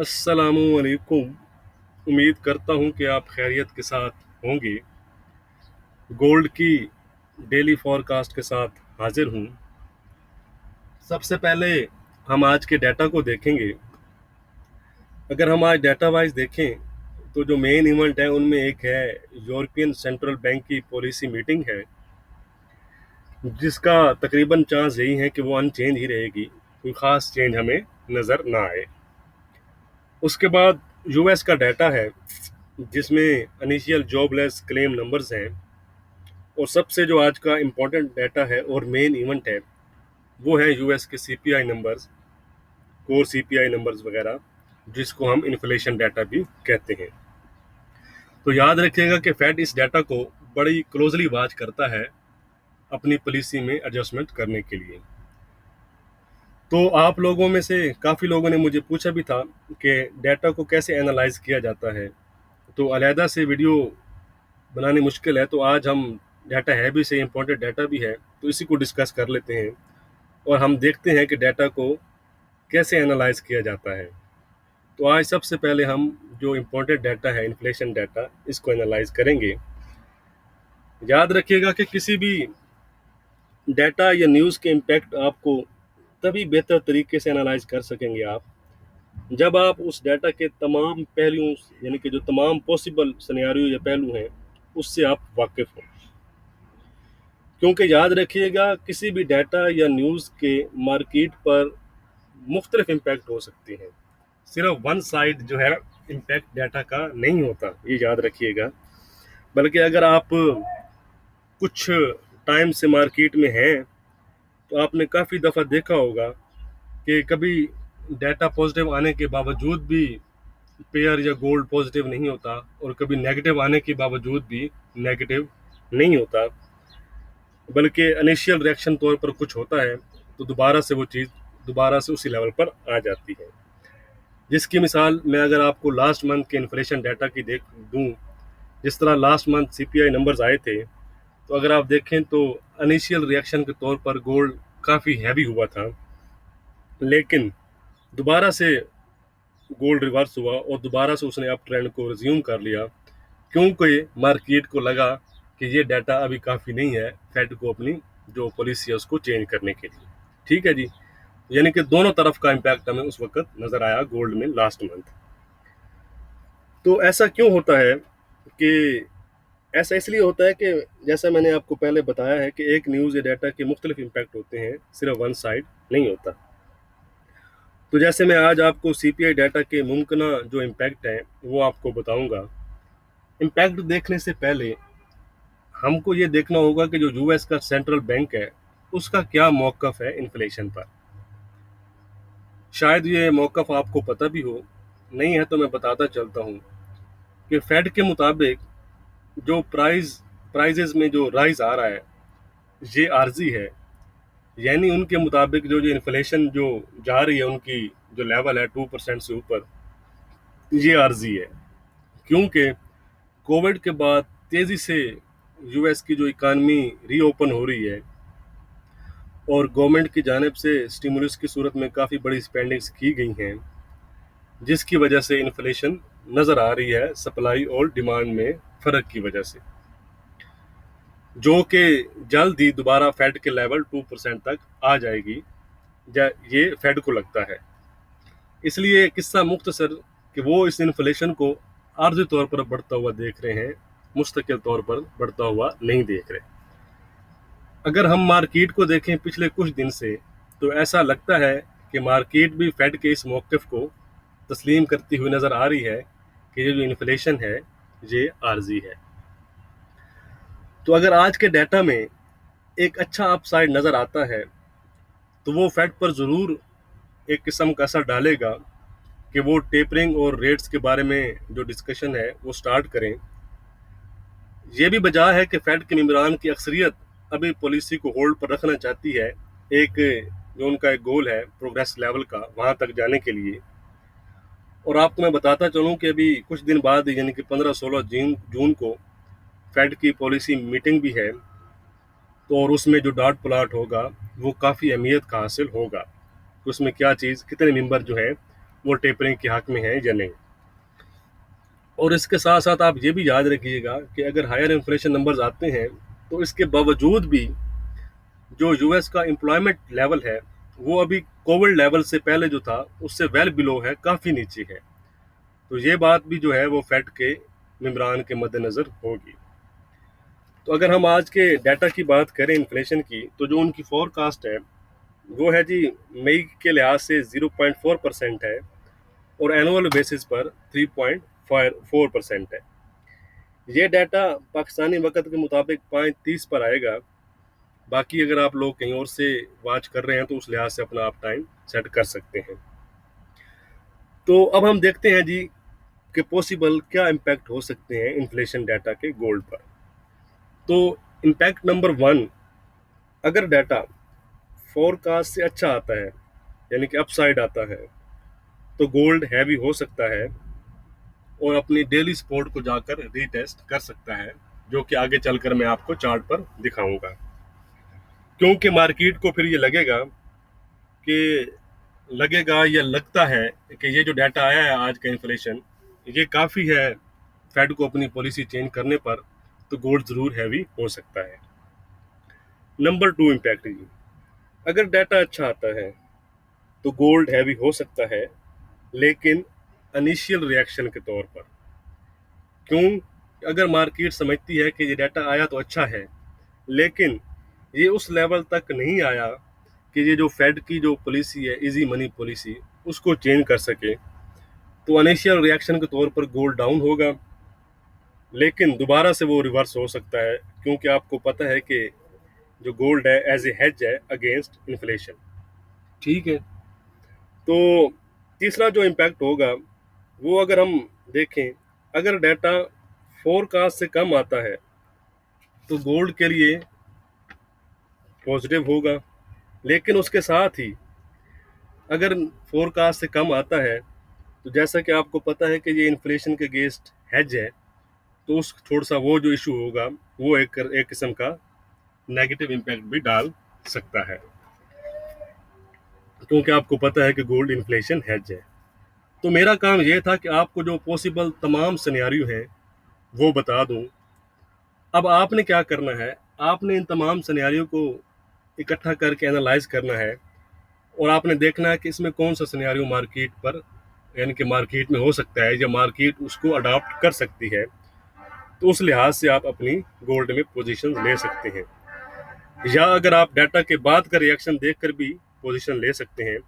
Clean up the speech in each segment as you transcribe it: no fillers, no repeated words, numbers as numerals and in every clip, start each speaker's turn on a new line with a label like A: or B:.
A: अस्सलामुअलैकुम। उम्मीद करता हूँ कि आप खैरियत के साथ होंगे। गोल्ड की डेली फॉरकास्ट के साथ हाजिर हूँ। सबसे पहले हम आज के डाटा को देखेंगे। अगर हम आज डाटा वाइज देखें तो जो मेन इवेंट है उनमें एक है यूरोपियन सेंट्रल बैंक की पॉलिसी मीटिंग है, जिसका तकरीबन चांस यही है कि वो अनचेंज ही रहेगी, कोई ख़ास चेंज हमें नज़र ना आए। उसके बाद यूएस का डाटा है, जिसमें इनिशियल जॉबलेस क्लेम नंबर्स हैं। और सबसे जो आज का इम्पोर्टेंट डाटा है और मेन इवेंट है वो है यूएस के CPI numbers, core CPI numbers वगैरह, जिसको हम इन्फ्लेशन डाटा भी कहते हैं। तो याद रखिएगा कि फेड इस डाटा को बड़ी क्लोजली वॉच करता है अपनी पॉलिसी में एडजस्टमेंट करने के लिए। तो आप लोगों में से काफ़ी लोगों ने मुझे पूछा भी था कि डाटा को कैसे एनालाइज किया जाता है, तो अलहदा से वीडियो बनानी मुश्किल है, तो आज हम डाटा है भी सही, इम्पोर्टेंट डाटा भी है, तो इसी को डिस्कस कर लेते हैं और हम देखते हैं कि डाटा को कैसे एनालाइज किया जाता है। तो आज सबसे पहले हम जो इम्पोर्टेंट डाटा है, इन्फ्लेशन डाटा, इसको एनालाइज करेंगे। याद रखिएगा कि किसी भी डाटा या न्यूज़ के इम्पैक्ट आपको तभी बेहतर तरीके से एनालाइज कर सकेंगे आप, जब आप उस डाटा के तमाम पहलुओं, यानी कि जो तमाम पॉसिबल सिनेरियो या पहलू हैं, उससे आप वाकिफ हो। क्योंकि याद रखिएगा किसी भी डाटा या न्यूज़ के मार्केट पर मुख्तलिफ इम्पैक्ट हो सकते हैं, सिर्फ वन साइड जो है इम्पैक्ट डाटा का नहीं होता, ये याद रखिएगा। बल्कि अगर आप कुछ टाइम से मार्केट में हैं तो आपने काफ़ी दफ़ा देखा होगा कि कभी डाटा पॉजिटिव आने के बावजूद भी पेयर या गोल्ड पॉजिटिव नहीं होता, और कभी नेगेटिव आने के बावजूद भी नेगेटिव नहीं होता, बल्कि इनिशियल रिएक्शन तौर पर कुछ होता है तो दोबारा से वो चीज़ दोबारा से उसी लेवल पर आ जाती है। जिसकी मिसाल मैं अगर आपको लास्ट मंथ के इन्फ्लेशन डाटा की देख दूं, जिस तरह लास्ट मंथ सीपीआई नंबर्स आए थे, तो अगर आप देखें तो इनिशियल रिएक्शन के तौर पर गोल्ड काफ़ी हैवी हुआ था, लेकिन दोबारा से गोल्ड रिवर्स हुआ और दोबारा से उसने अप ट्रेंड को रिज्यूम कर लिया, क्योंकि मार्केट को लगा कि ये डाटा अभी काफ़ी नहीं है फेड को अपनी जो पॉलिसी है उसको चेंज करने के लिए। ठीक है जी, यानी कि दोनों तरफ का इम्पैक्ट हमें उस वक्त नज़र आया गोल्ड में लास्ट मंथ। तो ऐसा क्यों होता है कि ऐसा इसलिए होता है कि जैसा मैंने आपको पहले बताया है कि एक न्यूज़ या डाटा के मुख्तलिफ इम्पैक्ट होते हैं, सिर्फ वन साइड नहीं होता। तो जैसे मैं आज आपको सीपीआई डाटा के मुमकिन जो इम्पैक्ट हैं वो आपको बताऊंगा। इम्पैक्ट देखने से पहले हमको ये देखना होगा कि जो यूएस का सेंट्रल बैंक है उसका क्या मौक़िफ़ है इन्फ्लेशन पर। शायद ये मौक़िफ़ आपको पता भी हो, नहीं है तो मैं बताता चलता हूँ कि फेड के मुताबिक जो प्राइजेज में जो राइज आ रहा है ये आर्जी है, यानी उनके मुताबिक जो जो इन्फ्लेशन जो जा रही है उनकी जो लेवल है 2% से ऊपर, ये आर्जी है। क्योंकि कोविड के बाद तेज़ी से यूएस की जो इकानमी रीओपन हो रही है और गवर्नमेंट की जानिब से स्टिमुलस की सूरत में काफ़ी बड़ी स्पेंडिंग्स की गई हैं, जिसकी वजह से इन्फ्लेशन नज़र आ रही है सप्लाई और डिमांड में फ़र्क की वजह से, जो कि जल्द ही दोबारा फेड के लेवल 2% तक आ जाएगी, ये फेड को लगता है। इसलिए किस्सा मुख्तसर कि वो इस इन्फ्लेशन को आर्जी तौर पर बढ़ता हुआ देख रहे हैं, मुस्तकिल तौर पर बढ़ता हुआ नहीं देख रहे। अगर हम मार्केट को देखें पिछले कुछ दिन से, तो ऐसा लगता है कि मार्केट भी फेड के इस मौक़िफ़ को तस्लीम करती हुई नज़र आ रही है कि ये जो इन्फ्लेशन है ये आर्जी है। तो अगर आज के डाटा में एक अच्छा अपसाइड नज़र आता है तो वो फेड पर ज़रूर एक किस्म का असर डालेगा कि वो टेपरिंग और रेट्स के बारे में जो डिस्कशन है वो स्टार्ट करें। ये भी वजह है कि फेड के मेंबरान की अक्सरियत अभी पॉलिसी को होल्ड पर रखना चाहती है, एक जो उनका एक गोल है प्रोग्रेस लेवल का, वहाँ तक जाने के लिए। और आपको मैं बताता चलूँ कि अभी कुछ दिन बाद यानी कि 15-16 जून को फेड की पॉलिसी मीटिंग भी है, तो और उसमें जो डॉट प्लॉट होगा वो काफ़ी अहमियत का हासिल होगा कि उसमें क्या चीज़, कितने मेंबर जो हैं वो टेपरिंग के हक में है या नहीं। और इसके साथ साथ आप ये भी याद रखिएगा कि अगर हायर इन्फ्लेशन नंबर्स आते हैं तो इसके बावजूद भी जो यूएस का एम्प्लॉयमेंट लेवल है वो अभी कोविड लेवल से पहले जो था उससे वेल बिलो है, काफ़ी नीचे है। तो ये बात भी जो है वो फेड के मेंबरान के मद्देनज़र होगी। तो अगर हम आज के डाटा की बात करें इन्फ्लेशन की, तो जो उनकी फोरकास्ट है वो है जी मई के लिहाज से 0.4% है और एनुअल बेसिस पर 3.4% है। ये डाटा पाकिस्तानी वक्त के मुताबिक 5:30 पर आएगा। बाकी अगर आप लोग कहीं और से वाच कर रहे हैं तो उस लिहाज से अपना आप टाइम सेट कर सकते हैं। तो अब हम देखते हैं जी कि पॉसिबल क्या इम्पैक्ट हो सकते हैं इन्फ्लेशन डाटा के गोल्ड पर। तो इम्पैक्ट नंबर 1, अगर डाटा फोरकास्ट से अच्छा आता है यानी कि अपसाइड आता है तो गोल्ड हैवी हो सकता है और अपनी डेली सपोर्ट को जाकर रीटेस्ट कर सकता है, जो कि आगे चलकर मैं आपको चार्ट पर दिखाऊंगा। क्योंकि मार्केट को फिर ये लगेगा या लगता है कि ये जो डाटा आया है आज का इन्फ्लेशन, ये काफ़ी है फेड को अपनी पॉलिसी चेंज करने पर, तो गोल्ड ज़रूर हैवी हो सकता है। नंबर 2 इम्पैक्ट जी, अगर डाटा अच्छा आता है तो गोल्ड हैवी हो सकता है, लेकिन इनिशियल रिएक्शन के तौर पर। क्यों? अगर मार्केट समझती है कि ये डाटा आया तो अच्छा है, लेकिन ये उस लेवल तक नहीं आया कि ये जो फेड की जो पॉलिसी है, इजी मनी पॉलिसी, उसको चेंज कर सके, तो इनिशियल रिएक्शन के तौर पर गोल्ड डाउन होगा, लेकिन दोबारा से वो रिवर्स हो सकता है, क्योंकि आपको पता है कि जो गोल्ड है एज ए हेज है अगेंस्ट इन्फ्लेशन। ठीक है। तो तीसरा जो इम्पैक्ट होगा वो अगर हम देखें, अगर डाटा फोरकास्ट से कम आता है तो गोल्ड के लिए पॉजिटिव होगा, लेकिन उसके साथ ही अगर फोरकास्ट से कम आता है तो जैसा कि आपको पता है कि ये इन्फ्लेशन के अगेंस्ट हेज है, तो उस थोड़ा सा वो जो इशू होगा वो एक किस्म का नेगेटिव इम्पैक्ट भी डाल सकता है, क्योंकि आपको पता है कि गोल्ड इन्फ्लेशन हेज है। तो मेरा काम ये था कि आपको जो पॉसिबल तमाम सिनेरियो हैं वो बता दूं। अब आपने क्या करना है, आपने इन तमाम सिनेरियो को इकट्ठा करके एनालाइज करना है और आपने देखना है कि इसमें कौन सा सिनेरियो मार्केट पर यानी कि मार्केट में हो सकता है या मार्केट उसको अडॉप्ट कर सकती है, तो उस लिहाज से आप अपनी गोल्ड में पोजीशन ले सकते हैं। या अगर आप डाटा के बाद का रिएक्शन देखकर भी पोजीशन ले सकते हैं,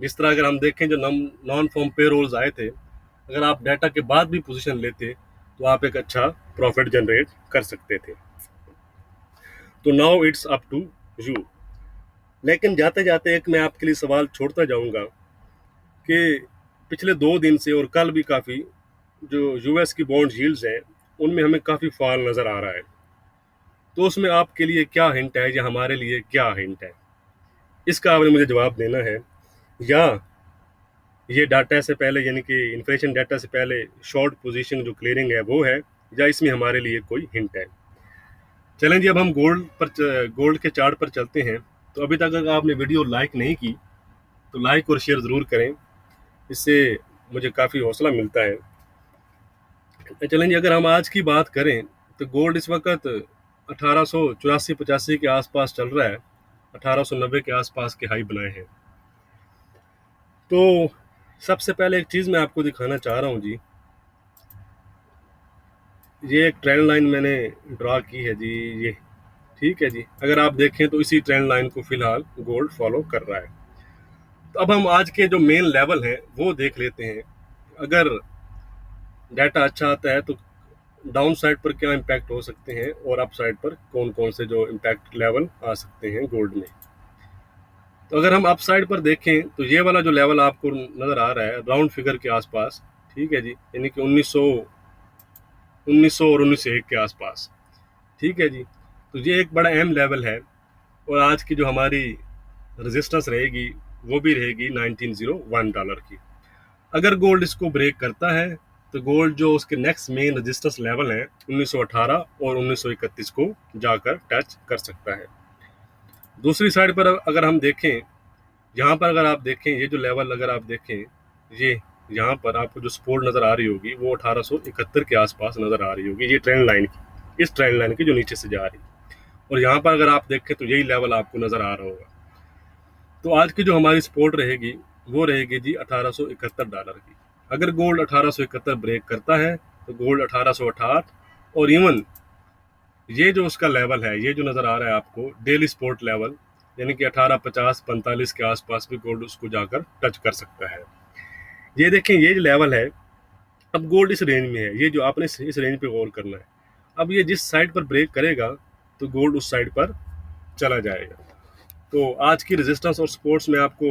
A: जिस तरह अगर हम देखें जो नॉन फॉर्म पे रोल्स आए थे, अगर आप डाटा के बाद भी पोजीशन लेते तो आप एक अच्छा प्रॉफिट जनरेट कर सकते थे। तो now it's up to you. लेकिन जाते जाते एक मैं आपके लिए सवाल छोड़ता जाऊंगा कि पिछले 2 दिन से और कल भी काफ़ी जो यूएस की बॉन्ड यील्ड्स हैं उनमें हमें काफ़ी फॉल नज़र आ रहा है। तो उसमें आपके लिए क्या हिंट है या हमारे लिए क्या हिंट है, इसका आपने मुझे जवाब देना है। या ये डाटा से पहले यानी कि इन्फ्लेशन डाटा से पहले शॉर्ट पोजीशन जो क्लियरिंग है वो है, या इसमें हमारे लिए कोई हिंट है। चलें जी, अब हम गोल्ड के चार्ट पर चलते हैं। तो अभी तक अगर आपने वीडियो लाइक नहीं की तो लाइक और शेयर ज़रूर करें, इससे मुझे काफ़ी हौसला मिलता है। चलें जी, अगर हम आज की बात करें तो गोल्ड इस वक्त 1884-85 के आसपास चल रहा है, 1890 के आसपास के हाई बनाए हैं। तो सबसे पहले एक चीज़ मैं आपको दिखाना चाह रहा हूँ जी, ये एक ट्रेंड लाइन मैंने ड्रा की है जी, ये ठीक है जी। अगर आप देखें तो इसी ट्रेंड लाइन को फिलहाल गोल्ड फॉलो कर रहा है। तो अब हम आज के जो मेन लेवल हैं वो देख लेते हैं। अगर डाटा अच्छा आता है तो डाउन साइड पर क्या इम्पैक्ट हो सकते हैं और अप साइड पर कौन कौन से जो इम्पैक्ट लेवल आ सकते हैं गोल्ड में। तो अगर हम अप साइड पर देखें तो ये वाला जो लेवल आपको नज़र आ रहा है राउंड फिगर के आसपास, ठीक है जी, यानी कि 1900 और 1901 के आसपास, ठीक है जी। तो ये एक बड़ा अहम लेवल है और आज की जो हमारी रेजिस्टेंस रहेगी वो भी रहेगी $1901 की। अगर गोल्ड इसको ब्रेक करता है तो गोल्ड जो उसके नेक्स्ट मेन रेजिस्टेंस लेवल है 1918 और 1931 को जाकर टच कर सकता है। दूसरी साइड पर अगर हम देखें, यहाँ पर अगर आप देखें ये जो लेवल अगर आप देखें, ये यहाँ पर आपको जो सपोर्ट नज़र आ रही होगी वो 1871 के आसपास नज़र आ रही होगी, ये ट्रेंड लाइन की, इस ट्रेंड लाइन की जो नीचे से जा रही है। और यहाँ पर अगर आप देखें तो यही लेवल आपको नज़र आ रहा होगा। तो आज की जो हमारी सपोर्ट रहेगी वो रहेगी जी $1871 की। अगर गोल्ड 1871 ब्रेक करता है तो गोल्ड 1868 और इवन ये जो उसका लेवल है, ये जो नज़र आ रहा है आपको डेली सपोर्ट लेवल, यानी कि 1850-45 के आसपास भी गोल्ड उसको जाकर टच कर सकता है। ये देखें, ये जो लेवल है, अब गोल्ड इस रेंज में है, ये जो आपने इस रेंज पे गौर करना है। अब ये जिस साइड पर ब्रेक करेगा तो गोल्ड उस साइड पर चला जाएगा। तो आज की रेजिस्टेंस और सपोर्ट्स में आपको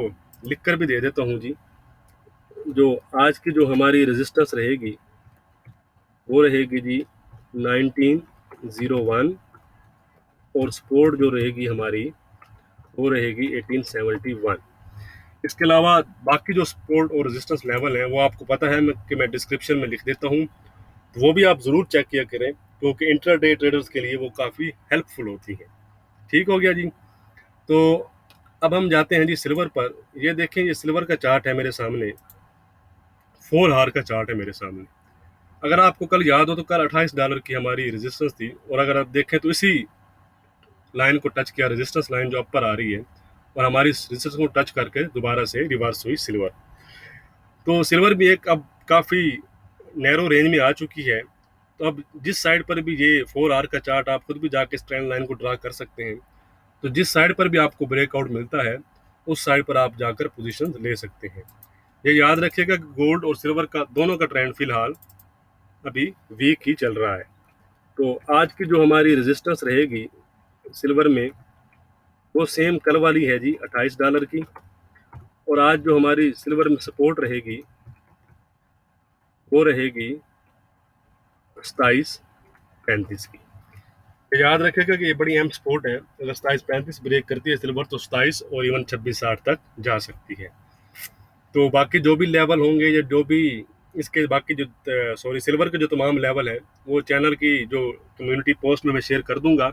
A: लिख कर भी दे देता हूँ जी। जो आज की जो हमारी रेजिस्टेंस रहेगी वो रहेगी जी 1901 और सपोर्ट जो रहेगी हमारी वो रहेगी 1871। इसके अलावा बाकी जो सपोर्ट और रेजिस्टेंस लेवल है वो आपको पता है कि मैं डिस्क्रिप्शन में लिख देता हूँ, तो वो भी आप ज़रूर चेक किया करें, क्योंकि इंट्राडे ट्रेडर्स के लिए वो काफ़ी हेल्पफुल होती है। ठीक हो गया जी। तो अब हम जाते हैं जी सिल्वर पर। ये देखें, ये सिल्वर का चार्ट है मेरे सामने, 4 हार का चार्ट है मेरे सामने। अगर आपको कल याद हो तो कल $28 की हमारी रेजिस्टेंस थी, और अगर आप देखें तो इसी लाइन को टच किया, रेजिस्टेंस लाइन जो अपर आ रही है, और हमारी रेजिस्टेंस को टच करके दोबारा से रिवर्स हुई सिल्वर। तो सिल्वर भी एक अब काफ़ी नैरो रेंज में आ चुकी है। तो अब जिस साइड पर भी ये 4 आर का चार्ट, आप खुद भी जाके स्ट्रेंड लाइन को ड्रा कर सकते हैं, तो जिस साइड पर भी आपको ब्रेकआउट मिलता है उस साइड पर आप जाकर पोजीशन ले सकते हैं। ये याद रखिएगा कि गोल्ड और सिल्वर का दोनों का ट्रेंड फिलहाल अभी वीक ही चल रहा है। तो आज की जो हमारी रेजिस्टेंस रहेगी सिल्वर में वो सेम कल वाली है जी $28 की, और आज जो हमारी सिल्वर में सपोर्ट रहेगी वो रहेगी 27-35 की। तो याद रखेगा कि ये बड़ी अहम सपोर्ट है, अगर 27-35 ब्रेक करती है सिल्वर तो 27 और इवन 26-60 तक जा सकती है। तो बाकी जो भी लेवल होंगे या जो भी इसके बाकी जो सिल्वर के जो तमाम लेवल है वो चैनल की जो कम्युनिटी पोस्ट में मैं शेयर कर दूंगा।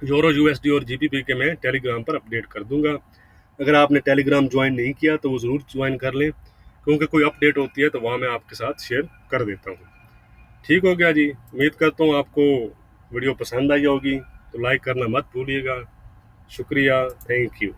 A: यूरो यूएसडी और जीबीपी के मैं टेलीग्राम पर अपडेट कर दूंगा। अगर आपने टेलीग्राम ज्वाइन नहीं किया तो वो ज़रूर ज्वाइन कर लें, क्योंकि कोई अपडेट होती है तो वहाँ मैं आपके साथ शेयर कर देता हूँ। ठीक हो गया जी। उम्मीद करता हूँ आपको वीडियो पसंद आई होगी, तो लाइक करना मत भूलिएगा। शुक्रिया, थैंक यू।